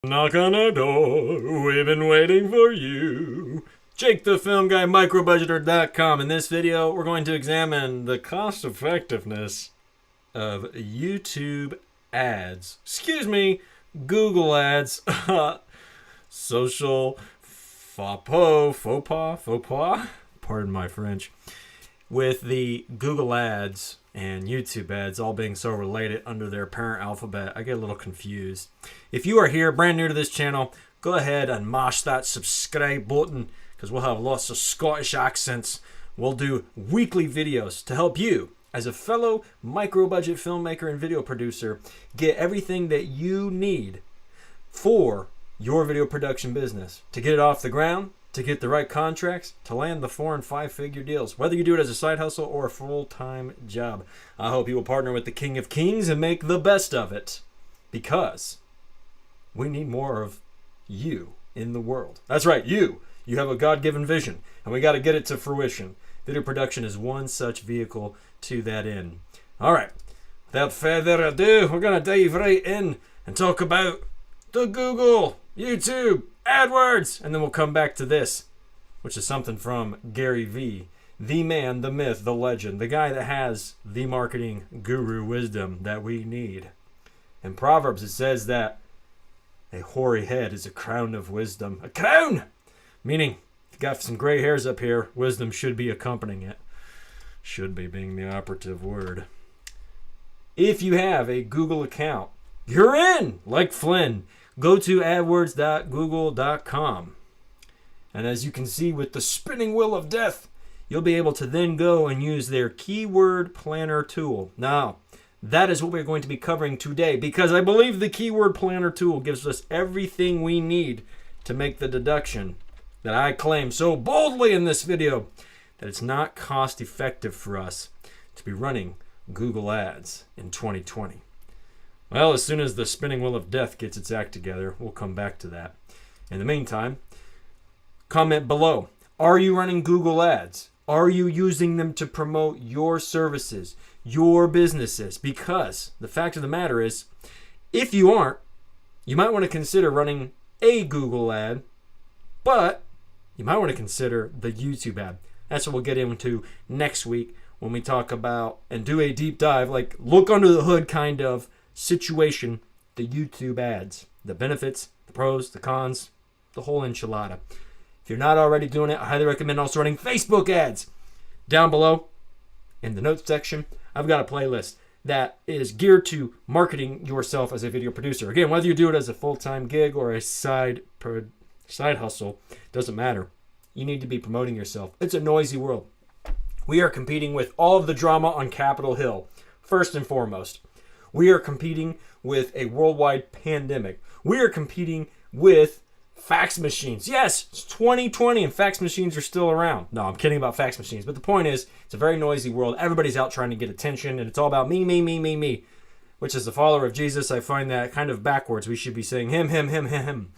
Knock on our door, we've been waiting for you. Jake the Film Guy, Microbudgeter.com. In this video, we're going to examine the cost effectiveness of YouTube ads. Excuse me, Google ads. Social faux pas, pardon my French. With the Google ads and YouTube ads all being so related under their parent alphabet, I get a little confused. If you are here brand new to this channel, go ahead and mash that subscribe button because we'll have lots of Scottish accents. We'll do weekly videos to help you, as a fellow micro-budget filmmaker and video producer, get everything that you need for your video production business to get it off the ground, to get the right contracts, to land the 4- and 5-figure deals, whether you do it as a side hustle or a full-time job. I hope you will partner with the King of Kings and make the best of it, because we need more of you in the world. That's right, you. You have a God-given vision, and we got to get it to fruition. Video production is one such vehicle to that end. All right, without further ado, we're going to dive right in and talk about the Google, YouTube, AdWords, and then we'll come back to this, which is something from Gary V, the man, the myth, the legend, the guy that has the marketing guru wisdom that we need. In Proverbs, it says that a hoary head is a crown of wisdom. A crown! Meaning, if you got some gray hairs up here, wisdom should be accompanying it. Should be being the operative word. If you have a Google account, you're in, like Flynn. Go to adwords.google.com. And as you can see with the spinning wheel of death, you'll be able to then go and use their keyword planner tool. Now, that is what we're going to be covering today, because I believe the keyword planner tool gives us everything we need to make the deduction that I claim so boldly in this video, that it's not cost effective for us to be running Google ads in 2020. Well, as soon as the spinning wheel of death gets its act together, we'll come back to that. In the meantime, comment below. Are you running Google ads? Are you using them to promote your services, your businesses? Because the fact of the matter is, if you aren't, you might want to consider running a Google ad, but you might want to consider the YouTube ad. That's what we'll get into next week when we talk about and do a deep dive, like look under the hood kind of situation, the YouTube ads, the benefits, the pros, the cons, the whole enchilada. If you're not already doing it, I highly recommend also running Facebook ads. Down below in the notes section, I've got a playlist that is geared to marketing yourself as a video producer. Again, whether you do it as a full-time gig or a side hustle, doesn't matter. You need to be promoting yourself. It's a noisy world. We are competing with all of the drama on Capitol Hill, first and foremost. We are competing with a worldwide pandemic. We are competing with fax machines. Yes, it's 2020 and fax machines are still around. No, I'm kidding about fax machines. But the point is, it's a very noisy world. Everybody's out trying to get attention, and it's all about me, me, me, me, me. Which, as a follower of Jesus, I find that kind of backwards. We should be saying him, him, him, him, him.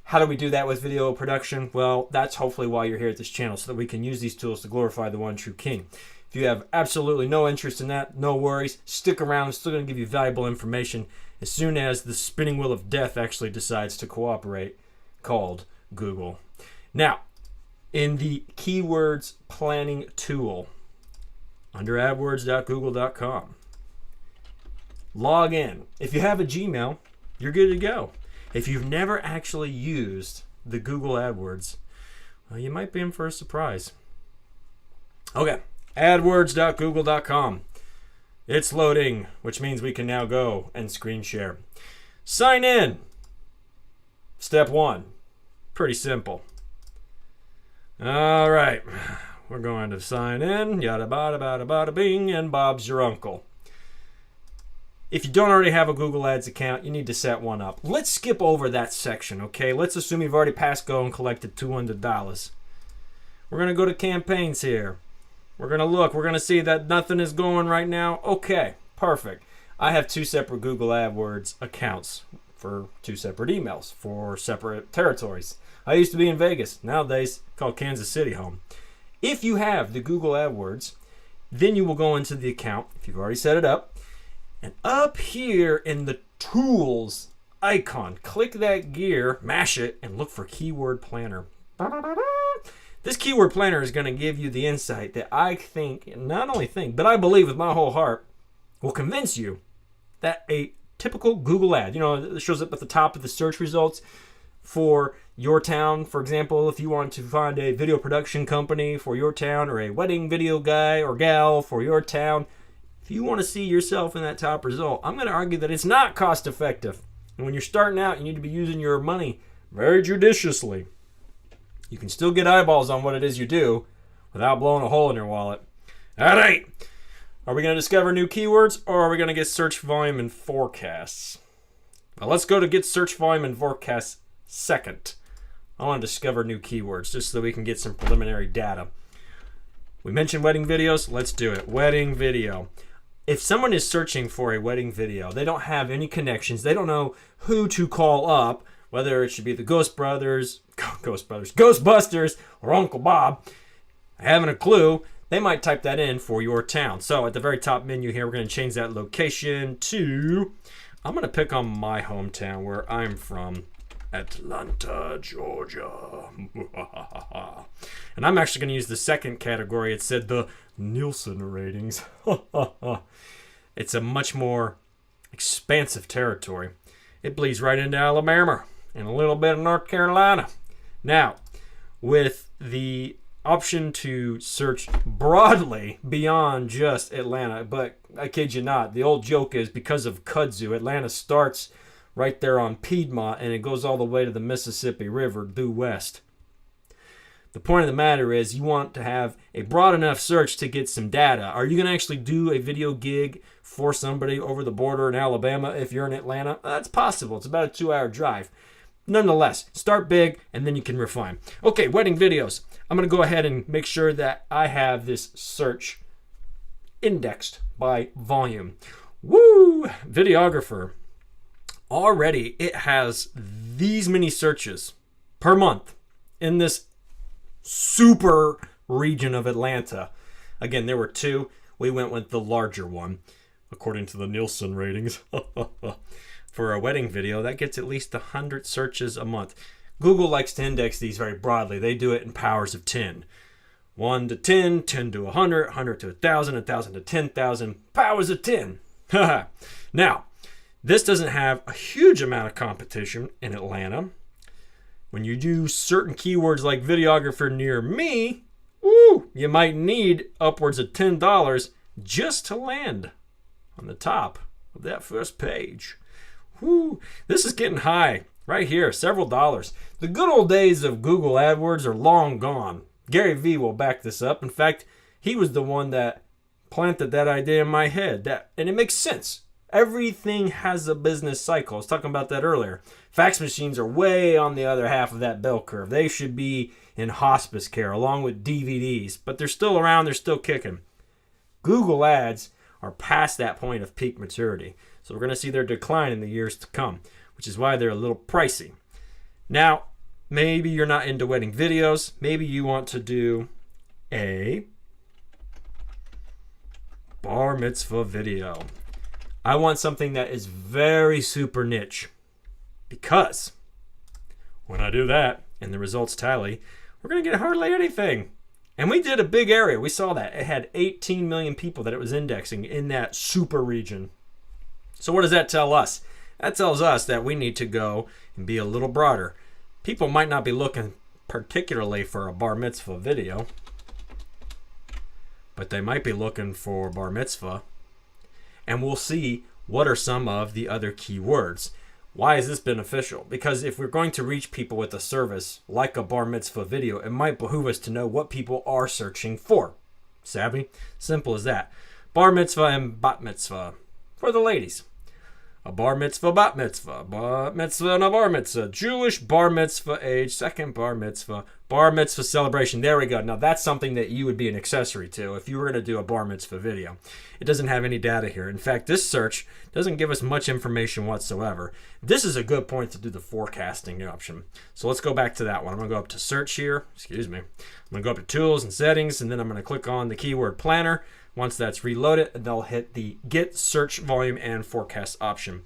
How do we do that with video production? Well, that's hopefully why you're here at this channel, so that we can use these tools to glorify the one true King. If you have absolutely no interest in that, no worries. Stick around. I'm still going to give you valuable information as soon as the spinning wheel of death actually decides to cooperate, called Google. Now, in the keywords planning tool, under adwords.google.com, log in. If you have a Gmail, you're good to go. If you've never actually used the Google AdWords, well, you might be in for a surprise. Okay. adwords.google.com. It's loading, which means we can now go and screen share. Sign in. Step 1. Pretty simple. All right. We're going to sign in. Yada bada bada bada bing, and Bob's your uncle. If you don't already have a Google Ads account, you need to set one up. Let's skip over that section, okay? Let's assume you've already passed go and collected $200. We're going to go to campaigns here. We're going to look. We're going to see that nothing is going right now. Okay, perfect. I have 2 separate Google AdWords accounts for 2 separate emails for separate territories. I used to be in Vegas. Nowadays, called Kansas City home. If you have the Google AdWords, then you will go into the account, if you've already set it up, and up here in the tools icon. Click that gear, mash it, and look for Keyword Planner. This Keyword Planner is going to give you the insight that I think, not only think, but I believe with my whole heart, will convince you that a typical Google ad, it shows up at the top of the search results for your town. For example, if you want to find a video production company for your town, or a wedding video guy or gal for your town, if you want to see yourself in that top result, I'm going to argue that it's not cost effective. And when you're starting out, you need to be using your money very judiciously. You can still get eyeballs on what it is you do without blowing a hole in your wallet. All right. Are we going to discover new keywords, or are we going to get search volume and forecasts? Well, let's go to get search volume and forecasts second. I want to discover new keywords just so we can get some preliminary data. We mentioned wedding videos. Let's do it. Wedding video. If someone is searching for a wedding video, they don't have any connections. They don't know who to call up, whether it should be the Ghostbusters, or Uncle Bob. Having a clue, they might type that in for your town. So at the very top menu here, we're going to change that location to, I'm going to pick on my hometown where I'm from, Atlanta, Georgia. And I'm actually going to use the second category. It said the Nielsen ratings. It's a much more expansive territory. It bleeds right into Alabama and a little bit of North Carolina. Now, with the option to search broadly beyond just Atlanta, but I kid you not, the old joke is because of kudzu, Atlanta starts right there on Piedmont and it goes all the way to the Mississippi River due west. The point of the matter is you want to have a broad enough search to get some data. Are you going to actually do a video gig for somebody over the border in Alabama if you're in Atlanta? That's possible. It's about a 2-hour drive. Nonetheless, start big and then you can refine. Okay, wedding videos. I'm going to go ahead and make sure that I have this search indexed by volume. Woo! Videographer. Already it has these many searches per month in this super region of Atlanta. Again, there were 2. We went with the larger one, according to the Nielsen ratings. For a wedding video, that gets at least 100 searches a month. Google likes to index these very broadly. They do it in powers of 10. 1 to 10, 10 to 100, 100 to 1,000, 1,000 to 10,000, powers of 10. Now, this doesn't have a huge amount of competition in Atlanta. When you do certain keywords like videographer near me, you might need upwards of $10 just to land on the top of that first page. This is getting high right here, several dollars. The good old days of Google AdWords are long gone. Gary Vee will back this up. In fact, he was the one that planted that idea in my head. And it makes sense. Everything has a business cycle. I was talking about that earlier. Fax machines are way on the other half of that bell curve. They should be in hospice care along with DVDs, but they're still around, they're still kicking. Google ads are past that point of peak maturity. So we're going to see their decline in the years to come, which is why they're a little pricey. Now, maybe you're not into wedding videos. Maybe you want to do a bar mitzvah video. I want something that is very super niche, because when I do that and the results tally, we're going to get hardly anything. And we did a big area. We saw that. It had 18 million people that it was indexing in that super region. So what does that tell us? That tells us that we need to go and be a little broader. People might not be looking particularly for a bar mitzvah video, but they might be looking for bar mitzvah. And we'll see what are some of the other keywords. Why is this beneficial? Because if we're going to reach people with a service like a bar mitzvah video, it might behoove us to know what people are searching for. Savvy? Simple as that. Bar mitzvah and bat mitzvah for the ladies. A bar mitzvah, bat mitzvah and a bar mitzvah. Jewish bar mitzvah age, second bar mitzvah celebration. There we go. Now that's something that you would be an accessory to if you were going to do a bar mitzvah video. It doesn't have any data here. In fact, this search doesn't give us much information whatsoever. This is a good point to do the forecasting option. So let's go back to that one. I'm going to go up to search here. I'm going to go up to tools and settings, and then I'm going to click on the keyword planner. Once that's reloaded, they'll hit the get search volume and forecast option.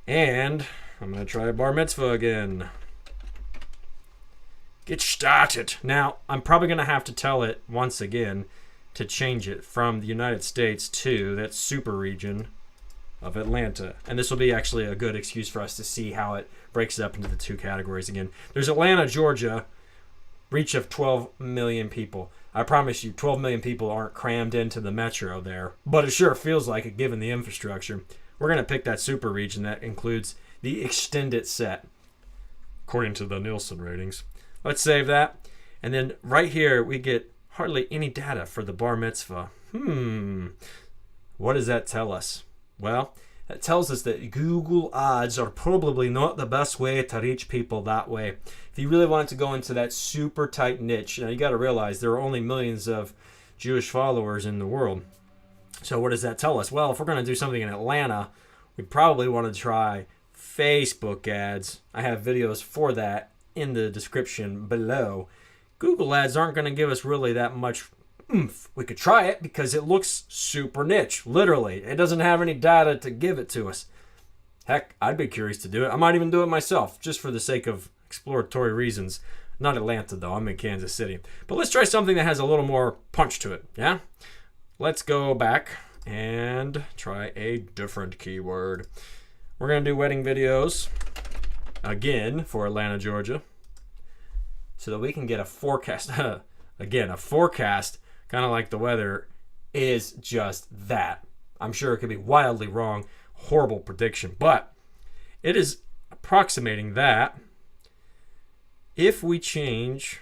And I'm going to try a bar mitzvah again. Get started. Now, I'm probably going to have to tell it once again to change it from the United States to that super region of Atlanta. And this will be actually a good excuse for us to see how it breaks it up into the two categories again. There's Atlanta, Georgia, reach of 12 million people. I promise you, 12 million people aren't crammed into the metro there, but it sure feels like it given the infrastructure. We're going to pick that super region that includes the extended set, according to the Nielsen ratings. Let's save that. And then right here, we get hardly any data for the bar mitzvah. What does that tell us? Well, that tells us that Google ads are probably not the best way to reach people that way. If you really wanted to go into that super tight niche, you got to realize there are only millions of Jewish followers in the world. So what does that tell us? Well, if we're going to do something in Atlanta, we probably want to try Facebook ads. I have videos for that in the description below. Google ads aren't going to give us really that much oomph. We could try it because it looks super niche. Literally, it doesn't have any data to give it to us. Heck, I'd be curious to do it. I might even do it myself, just for the sake of exploratory reasons. Not Atlanta, though. I'm in Kansas City. But let's try something that has a little more punch to it, yeah? Let's go back and try a different keyword. We're going to do wedding videos again for Atlanta, Georgia, so that we can get a forecast. Again, a forecast, kind of like the weather, is just that. I'm sure it could be wildly wrong, horrible prediction, but it is approximating that if we change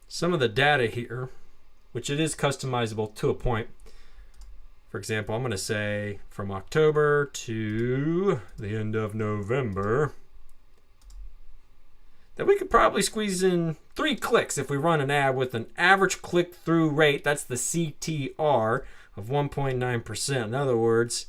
some of the data here, which it is customizable to a point. For example, I'm going to say from October to the end of November, that we could probably squeeze in 3 clicks if we run an ad with an average click-through rate, that's the CTR, of 1.9%. In other words,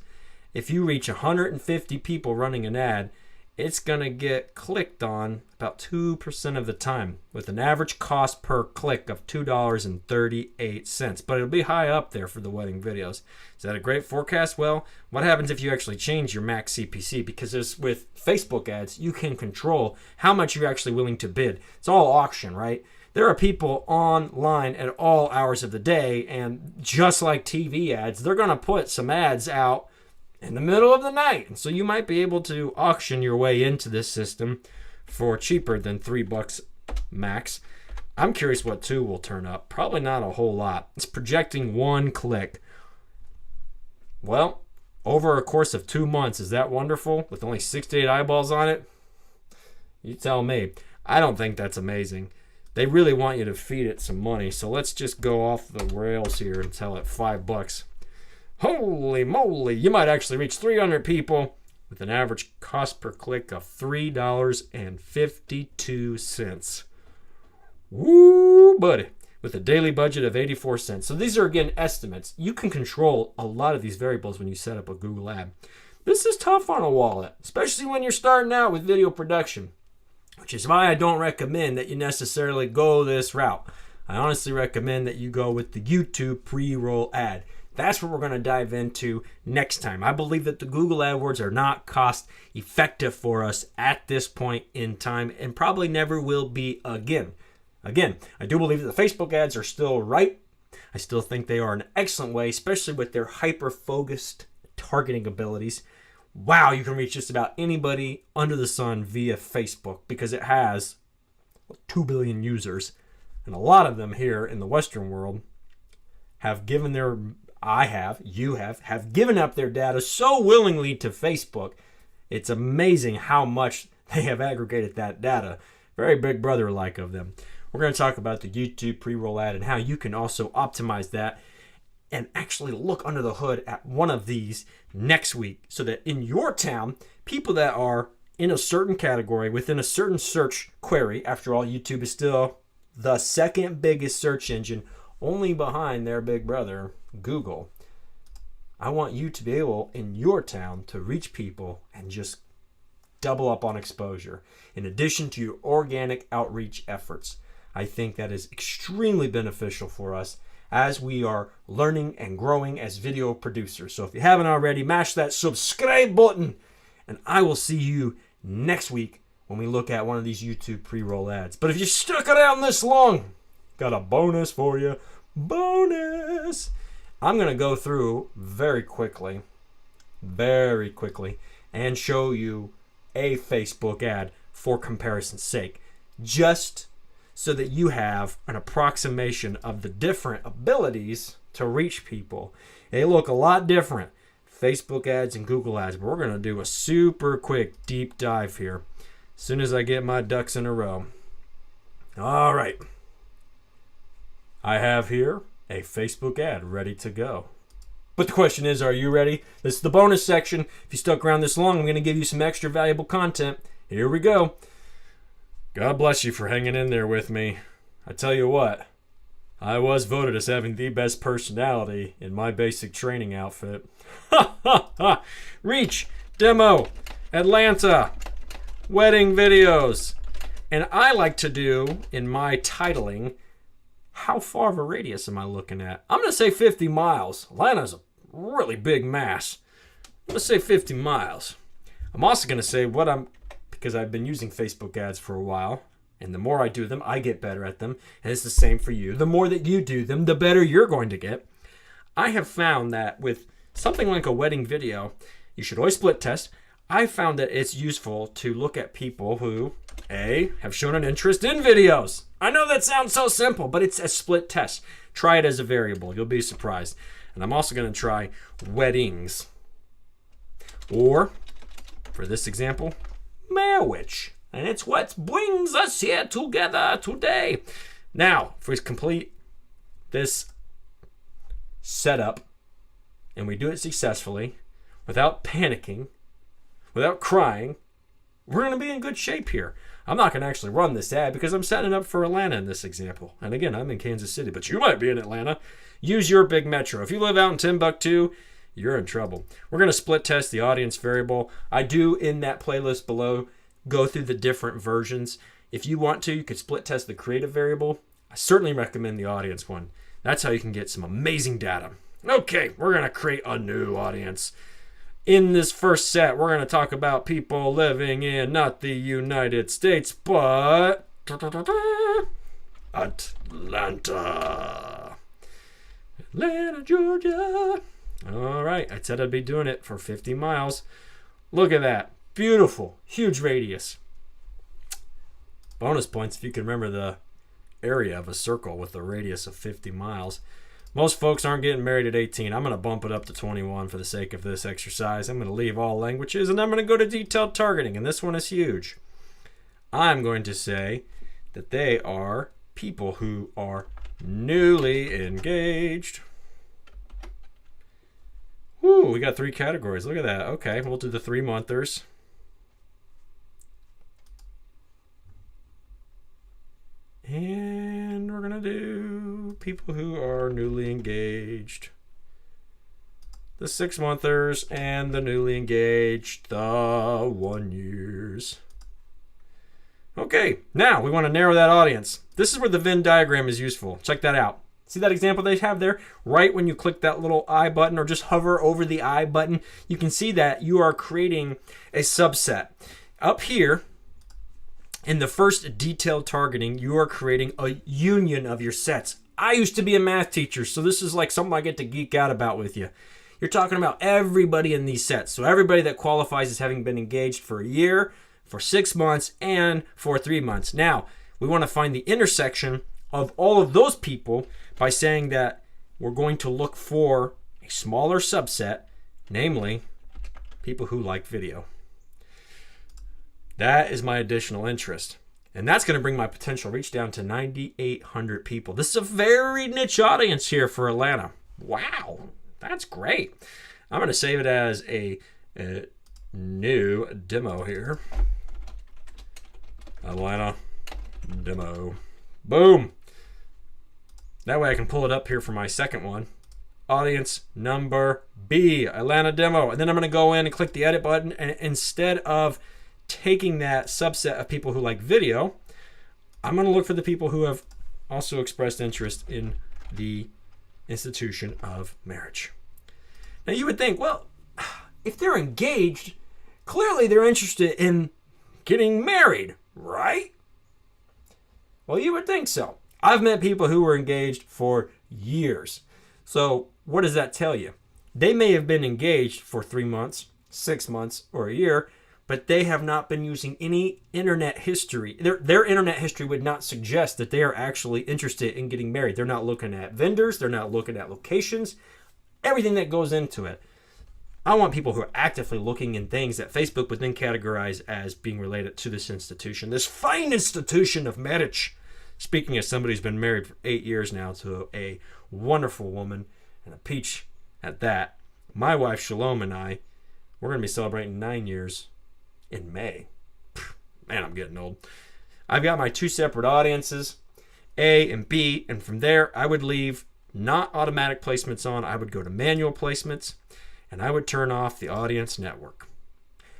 if you reach 150 people running an ad, it's going to get clicked on about 2% of the time with an average cost per click of $2.38. But it'll be high up there for the wedding videos. Is that a great forecast? Well, what happens if you actually change your max CPC? Because with Facebook ads, you can control how much you're actually willing to bid. It's all auction, right? There are people online at all hours of the day, and just like TV ads, they're going to put some ads out in the middle of the night. And so you might be able to auction your way into this system for cheaper than $3 max. I'm curious what 2 will turn up. Probably not a whole lot. It's projecting 1 click. Well, over a course of 2 months, is that wonderful? With only 6 to 8 eyeballs on it? You tell me. I don't think that's amazing. They really want you to feed it some money. So let's just go off the rails here and tell it $5. Holy moly, you might actually reach 300 people with an average cost per click of $3.52. Woo, buddy. With a daily budget of 84 cents. So these are, again, estimates. You can control a lot of these variables when you set up a Google ad. This is tough on a wallet, especially when you're starting out with video production, which is why I don't recommend that you necessarily go this route. I honestly recommend that you go with the YouTube pre-roll ad. That's what we're going to dive into next time. I believe that the Google AdWords are not cost effective for us at this point in time and probably never will be again. Again, I do believe that the Facebook ads are still right. I still think they are an excellent way, especially with their hyper-focused targeting abilities. Wow, you can reach just about anybody under the sun via Facebook because it has 2 billion users. And a lot of them here in the Western world have given their... you have given up their data so willingly to Facebook. It's amazing how much they have aggregated that data. Very Big Brother-like of them. We're going to talk about the YouTube pre-roll ad and how you can also optimize that and actually look under the hood at one of these next week so that in your town, people that are in a certain category within a certain search query, after all, YouTube is still the second biggest search engine, only behind their big brother, Google. I want you to be able, in your town, to reach people and just double up on exposure. In addition to your organic outreach efforts, I think that is extremely beneficial for us. as we are learning and growing as video producers. So if you haven't already, mash that subscribe button, and I will see you next week when we look at one of these YouTube pre-roll ads. But if you stuck it out this long, got a bonus for you. Bonus! I'm going to go through very quickly, and show you a Facebook ad for comparison's sake, just so that you have an approximation of the different abilities to reach people. They look a lot different, Facebook ads and Google ads, but we're going to do a super quick deep dive here as soon as I get my ducks in a row. All right. I have here a Facebook ad ready to go. But the question is, are you ready? This is the bonus section. If you stuck around this long, I'm going to give you some extra valuable content. Here we go. God bless you for hanging in there with me. I tell you what, I was voted as having the best personality in my basic training outfit. Reach, demo, Atlanta, wedding videos. And I like to do, in my titling, how far of a radius am I looking at? I'm going to say 50 miles. Atlanta's a really big mass. I'm going to say 50 miles. I'm also going to say because I've been using Facebook ads for a while, and the more I do them, I get better at them. And it's the same for you. The more that you do them, the better you're going to get. I have found that with something like a wedding video, you should always split test. I found that it's useful to look at people who, A, have shown an interest in videos. I know that sounds so simple, but it's a split test. Try it as a variable. You'll be surprised. And I'm also going to try weddings. Or, for this example, marriage. And it's what brings us here together today. Now, if we complete this setup and we do it successfully, without panicking, without crying, we're going to be in good shape here. I'm not going to actually run this ad because I'm setting up for Atlanta in this example. And again, I'm in Kansas City, but you might be in Atlanta. Use your big metro. If you live out in Timbuktu, you're in trouble. We're going to split test the audience variable. I do, in that playlist below, go through the different versions. If you want to, you could split test the creative variable. I certainly recommend the audience one. That's how you can get some amazing data. Okay, we're going to create a new audience. In this first set, we're going to talk about people living in not the United States, but Atlanta. Atlanta, Georgia. All right, I said I'd be doing it for 50 miles. Look at that. Beautiful, huge radius. Bonus points if you can remember the area of a circle with a radius of 50 miles. Most folks aren't getting married at 18. I'm going to bump it up to 21 for the sake of this exercise. I'm going to leave all languages, and I'm going to go to detailed targeting, and this one is huge. I'm going to say that they are people who are newly engaged. Woo, we got 3 categories. Look at that. Okay, we'll do the 3-monthers. And we're going to do people who are newly engaged. The 6-monthers and the newly engaged, the 1 years. Okay, now we want to narrow that audience. This is where the Venn diagram is useful. Check that out. See that example they have there? Right when you click that little I button or just hover over the I button, you can see that you are creating a subset. Up here, in the first detailed targeting, you are creating a union of your sets. I used to be a math teacher, so this is like something I get to geek out about with you. You're talking about everybody in these sets. So everybody that qualifies as having been engaged for a year, for 6 months, and for 3 months. Now, we want to find the intersection of all of those people by saying that we're going to look for a smaller subset, namely people who like video. That is my additional interest. And that's going to bring my potential reach down to 9,800 people. This is a very niche audience here for Atlanta. Wow, that's great. I'm going to save it as a new demo here. Atlanta demo. Boom. That way I can pull it up here for my second one. Audience number B, Atlanta demo. And then I'm going to go in and click the edit button. And instead of taking that subset of people who like video, I'm going to look for the people who have also expressed interest in the institution of marriage. Now you would think, well, if they're engaged, clearly they're interested in getting married, right? Well, you would think so. I've met people who were engaged for years. So what does that tell you? They may have been engaged for 3 months, 6 months, or a year, but they have not been using any internet history. Their internet history would not suggest that they are actually interested in getting married. They're not looking at vendors. They're not looking at locations. Everything that goes into it. I want people who are actively looking in things that Facebook would then categorize as being related to this institution, this fine institution of marriage. Speaking as somebody who's been married for 8 years now to a wonderful woman and a peach at that, my wife Shalom and I, we're going to be celebrating 9 years in May. Man, I'm getting old. I've got my 2 separate audiences, A and B, and from there I would leave not automatic placements on. I would go to manual placements, and I would turn off the audience network.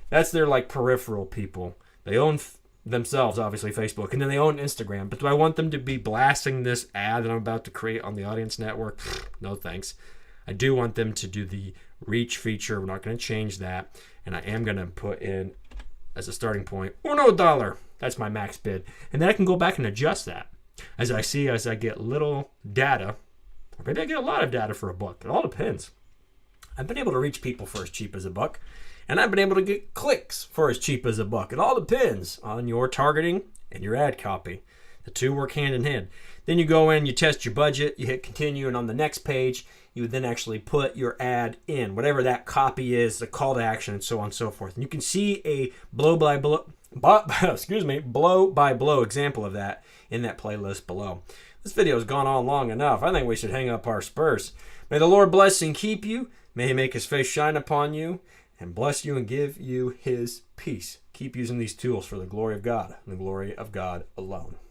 That's their like peripheral people. They own themselves, obviously, Facebook, and then they own Instagram. But do I want them to be blasting this ad that I'm about to create on the audience network? No thanks. I do want them to do the reach feature. We're not going to change that. And I am going to put in, as a starting point, $1. That's my max bid. And then I can go back and adjust that. As I get little data, or maybe I get a lot of data for a buck. It all depends. I've been able to reach people for as cheap as a buck. And I've been able to get clicks for as cheap as a buck. It all depends on your targeting and your ad copy. The two work hand in hand. Then you go in, you test your budget, you hit continue, and on the next page, you would then actually put your ad in, whatever that copy is, the call to action, and so on and so forth. And you can see a blow by blow example of that in that playlist below. This video has gone on long enough. I think we should hang up our spurs. May the Lord bless and keep you. May he make his face shine upon you and bless you and give you his peace. Keep using these tools for the glory of God and the glory of God alone.